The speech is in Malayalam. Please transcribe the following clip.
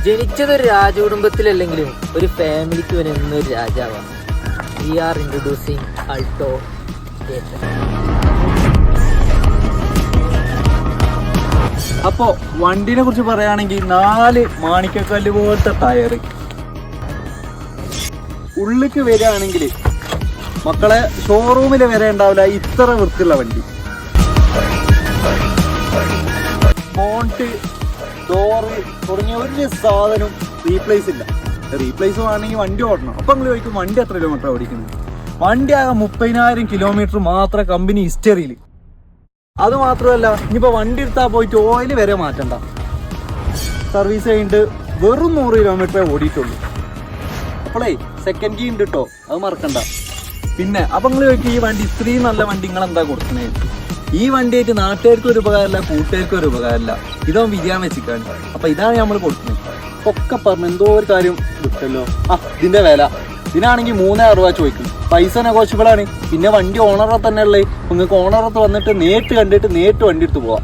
ജനിച്ചതൊരു രാജകുടുംബത്തിലല്ലെങ്കിലും ഒരു ഫാമിലിക്ക് ഇവൻ എന്നൊരു രാജാവാണ്. We are introducing Alto. അപ്പോ വണ്ടിനെ കുറിച്ച് പറയുകയാണെങ്കിൽ 4 മാണിക്കക്കല്ല് പോലത്തെ ടയർ. ഉള്ളിക്ക് വരികയാണെങ്കിൽ മക്കളെ ഷോറൂമിൽ വരെ ഉണ്ടാവില്ല ഇത്ര വൃത്തിയുള്ള വണ്ടി. മോണ്ട്, ഡോറ് തുടങ്ങിയ ഒരു സാധനം റീപ്ലേസ് ഇല്ല. റീപ്ലേസ് വേണമെങ്കിൽ വണ്ടി ഓടണം. അപ്പം നിങ്ങൾ ചോദിക്കും വണ്ടി എത്ര കിലോമീറ്റർ ഓടിക്കുന്നത്? വണ്ടി ആകെ 30,000 കിലോമീറ്റർ മാത്രം കമ്പനി ഹിസ്റ്ററിയിൽ. അത് മാത്രമല്ല, ഇനിയിപ്പോൾ വണ്ടി എടുത്താൽ പോയിട്ട് ഓയിൽ വരെ മാറ്റണ്ട. സർവീസ് കഴിഞ്ഞിട്ട് വെറും 100 കിലോമീറ്ററേ ഓടിയിട്ടുള്ളൂ. അപ്പോളേ സെക്കൻഡ് കീ ഉണ്ട് കേട്ടോ, അത് മറക്കണ്ട. പിന്നെ അപ്പം നിങ്ങൾ ചോദിക്കും ഈ വണ്ടി ഇത്രയും നല്ല വണ്ടി നിങ്ങൾ എന്താ കൊടുക്കണേ? ഈ വണ്ടിയായിട്ട് നാട്ടുകാർക്കും ഒരു ഉപകാരമില്ല, കൂട്ടുകാർക്കും ഒരു ഉപകാരമില്ല. ഇതാവും വിരിയാൻ വെച്ചിട്ടാണ്. അപ്പം ഇതാണ് നമ്മൾ കൊടുക്കുന്നത്. ഒക്കെ പറഞ്ഞു എന്തോ ഒരു കാര്യം കിട്ടല്ലോ. ഇതിന്റെ വില ഇതിനാണെങ്കിൽ 3,000 രൂപ ചോദിക്കും. പൈസ നെഗോഷ്യബിൾ ആണ്. പിന്നെ വണ്ടി ഓണറെ തന്നെ ഉള്ളത്. നിങ്ങൾക്ക് ഓണറത്ത് വന്നിട്ട് നേരിട്ട് കണ്ടിട്ട് നേരിട്ട് വണ്ടി എടുത്ത് പോവാം.